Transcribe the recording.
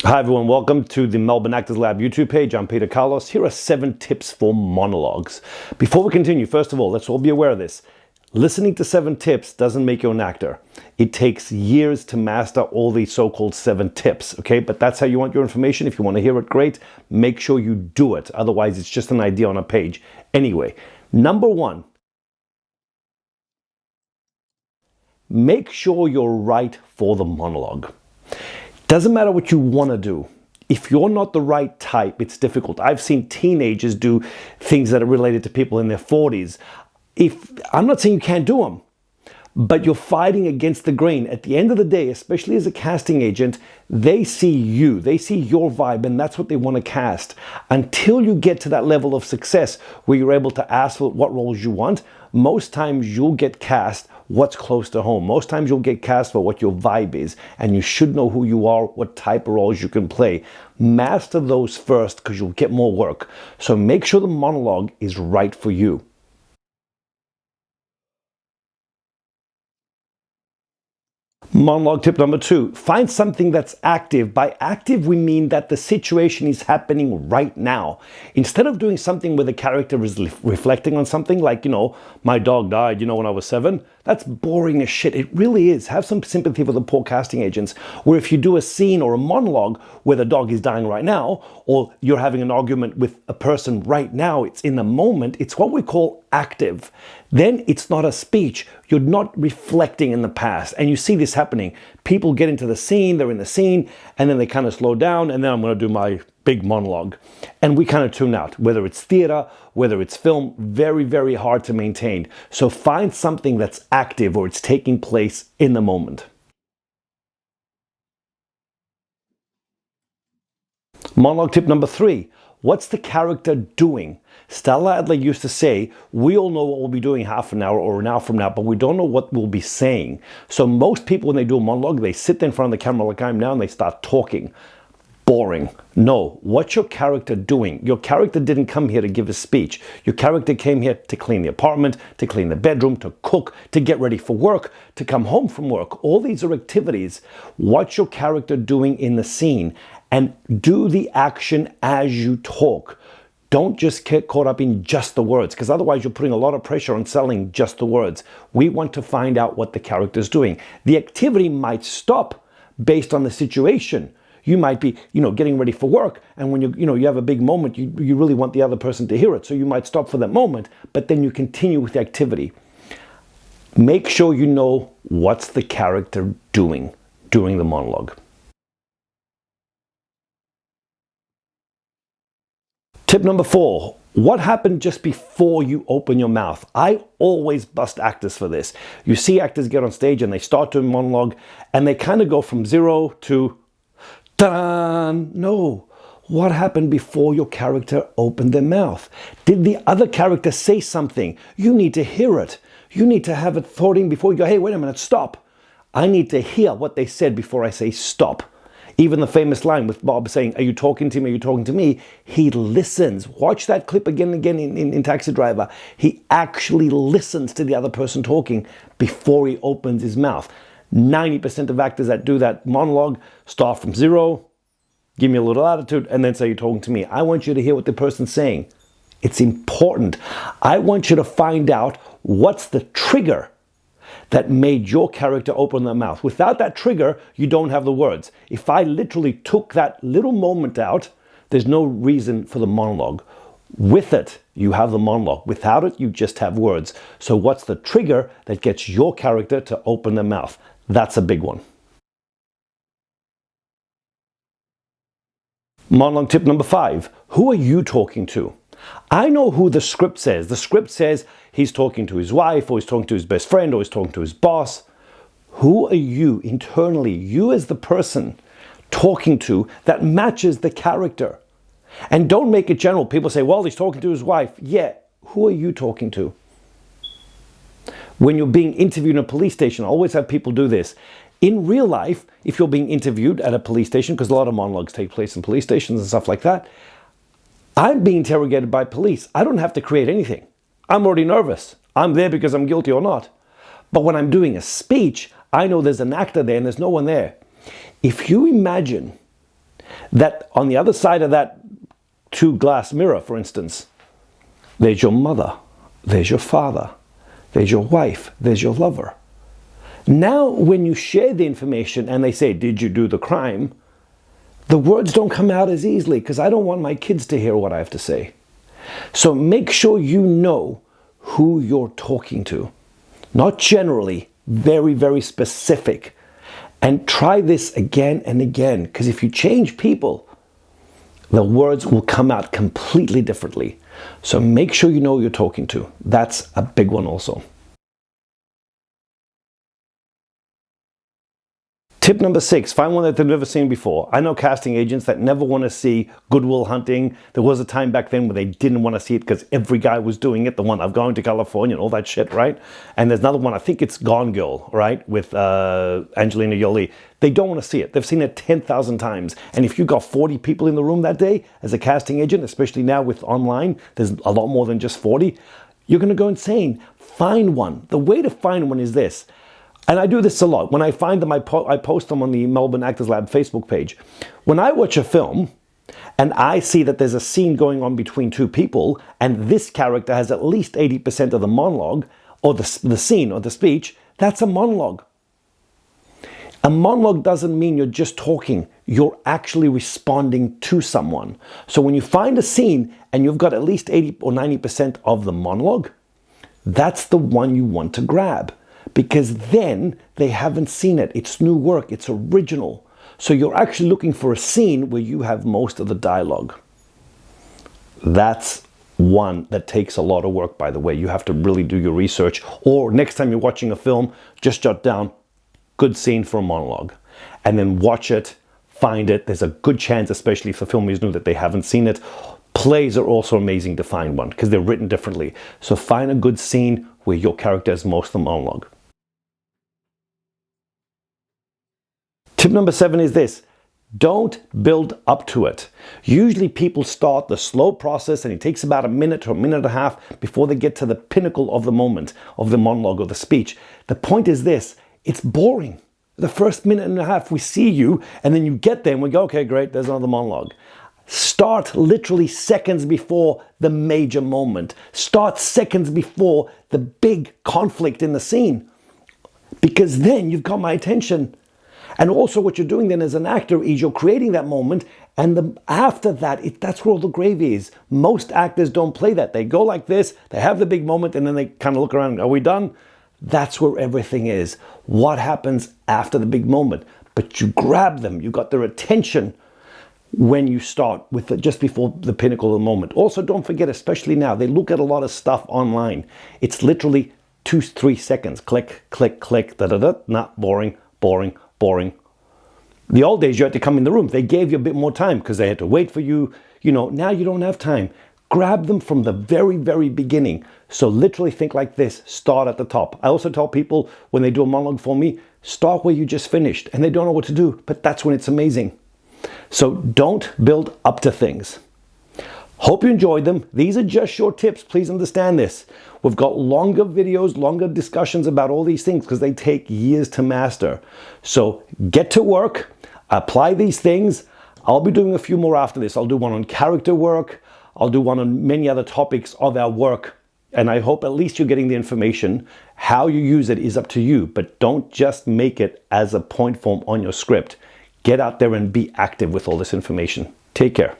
Hi everyone, welcome to the Melbourne Actors Lab YouTube page. I'm Peter Kalos. Here are 7 tips for monologues. Before we continue, first of all, let's all be aware of this. Listening to 7 tips doesn't make you an actor. It takes years to master all these so-called 7 tips, okay? But that's how you want your information. If you want to hear it, great. Make sure you do it. Otherwise, it's just an idea on a page. Anyway, number 1. Make sure you're right for the monologue. Doesn't matter what you want to do. If you're not the right type, it's difficult. I've seen teenagers do things that are related to people in their 40s. I'm not saying you can't do them, but you're fighting against the grain. At the end of the day, especially as a casting agent, they see you, they see your vibe, and that's what they want to cast. Until you get to that level of success where you're able to ask for what roles you want, most times you'll get cast what's close to home. Most times you'll get cast for what your vibe is, and you should know who you are, what type of roles you can play. Master those first because you'll get more work. So make sure the monologue is right for you. Monologue tip number 2, find something that's active. By active, we mean that the situation is happening right now. Instead of doing something where the character is reflecting on something like, my dog died, when I was 7, that's boring as shit. It really is. Have some sympathy for the poor casting agents. Where if you do a scene or a monologue where the dog is dying right now, or you're having an argument with a person right now, it's in the moment, it's what we call active. Then it's not a speech. You're not reflecting in the past. And you see this happening. People get into the scene, they're in the scene, and then they kind of slow down, and then I'm going to do my big monologue. And we kind of tune out. Whether it's theater, whether it's film, very, very hard to maintain. So find something that's active or it's taking place in the moment. Monologue tip number 3. What's the character doing? Stella Adler used to say, we all know what we'll be doing half an hour or an hour from now, but we don't know what we'll be saying. So most people, when they do a monologue, they sit in front of the camera like I'm now and they start talking. Boring. No. What's your character doing? Your character didn't come here to give a speech. Your character came here to clean the apartment, to clean the bedroom, to cook, to get ready for work, to come home from work. All these are activities. What's your character doing in the scene? And do the action as you talk. Don't just get caught up in just the words, because otherwise you're putting a lot of pressure on selling just the words. We want to find out what the character's doing. The activity might stop based on the situation. You might be, getting ready for work, and when you have a big moment, you really want the other person to hear it. So you might stop for that moment, but then you continue with the activity. Make sure you know what's the character doing during the monologue. Tip number 4, what happened just before you open your mouth? I always bust actors for this. You see actors get on stage and they start doing monologue and they kind of go from 0 to ta-da! No. What happened before your character opened their mouth? Did the other character say something? You need to hear it. You need to have it thought in before you go, hey, wait a minute, stop. I need to hear what they said before I say stop. Even the famous line with Bob saying, are you talking to me? Are you talking to me? He listens. Watch that clip again and again in Taxi Driver. He actually listens to the other person talking before he opens his mouth. 90% of actors that do that monologue start from 0, give me a little attitude, and then say, you're talking to me. I want you to hear what the person's saying. It's important. I want you to find out what's the trigger that made your character open their mouth. Without that trigger, you don't have the words. If I literally took that little moment out, there's no reason for the monologue. With it, you have the monologue. Without it, you just have words. So what's the trigger that gets your character to open their mouth? That's a big one. Monologue tip number 5. Who are you talking to? I know who the script says. The script says he's talking to his wife, or he's talking to his best friend, or he's talking to his boss. Who are you internally, you as the person talking to, that matches the character? And don't make it general. People say, well, he's talking to his wife. Yeah, who are you talking to? When you're being interviewed in a police station, I always have people do this. In real life, if you're being interviewed at a police station, because a lot of monologues take place in police stations and stuff like that, I'm being interrogated by police. I don't have to create anything. I'm already nervous. I'm there because I'm guilty or not. But when I'm doing a speech, I know there's an actor there and there's no one there. If you imagine That on the other side of that two-glass mirror, for instance, there's your mother, there's your father, there's your wife, there's your lover. Now, when you share the information and they say, did you do the crime? The words don't come out as easily because I don't want my kids to hear what I have to say. So make sure you know who you're talking to. Not generally, very, very specific. And try this again and again, because if you change people, the words will come out completely differently. So make sure you know who you're talking to. That's a big one also. Tip number 6, find one that they've never seen before. I know casting agents that never want to see Good Will Hunting. There was a time back then where they didn't want to see it because every guy was doing it. The one, I've gone to California and all that shit, right? And there's another one, I think it's Gone Girl, right? With Angelina Jolie. They don't want to see it. They've seen it 10,000 times. And if you got 40 people in the room that day as a casting agent, especially now with online, there's a lot more than just 40, you're going to go insane. Find one. The way to find one is this. And I do this a lot. When I find them, I post them on the Melbourne Actors Lab Facebook page. When I watch a film and I see that there's a scene going on between two people and this character has at least 80% of the monologue or the scene or the speech, that's a monologue. A monologue doesn't mean you're just talking. You're actually responding to someone. So when you find a scene and you've got at least 80 or 90% of the monologue, that's the one you want to grab. Because then they haven't seen it. It's new work. It's original. So you're actually looking for a scene where you have most of the dialogue. That's one that takes a lot of work, by the way. You have to really do your research. Or next time you're watching a film, just jot down, good scene for a monologue. And then watch it, find it. There's a good chance, especially if the film is new, that they haven't seen it. Plays are also amazing to find one because they're written differently. So find a good scene where your character has most of the monologue. Tip number 7 is this. Don't build up to it. Usually people start the slow process and it takes about a minute or a minute and a half before they get to the pinnacle of the moment, of the monologue or the speech. The point is this, it's boring. The first minute and a half we see you and then you get there and we go, okay, great, there's another monologue. Start literally seconds before the major moment. Start seconds before the big conflict in the scene. Because then you've got my attention. And also what you're doing then as an actor is you're creating that moment, and after that, that's where all the gravy is. Most actors don't play that. They go like this, they have the big moment, and then they kind of look around, are we done? That's where everything is. What happens after the big moment? But you grab them, you got their attention when you start with just before the pinnacle of the moment. Also, don't forget, especially now, they look at a lot of stuff online. It's literally 2-3 seconds. Click, click, click, da-da-da, not boring, boring, boring. The old days, you had to come in the room. They gave you a bit more time because they had to wait for you. You know, now you don't have time. Grab them from the very, very beginning. So literally think like this, start at the top. I also tell people when they do a monologue for me, start where you just finished and they don't know what to do, but that's when it's amazing. So don't build up to things. Hope you enjoyed them. These are just short tips. Please understand this. We've got longer videos, longer discussions about all these things because they take years to master. So get to work, apply these things. I'll be doing a few more after this. I'll do one on character work. I'll do one on many other topics of our work. And I hope at least you're getting the information. How you use it is up to you, but don't just make it as a point form on your script. Get out there and be active with all this information. Take care.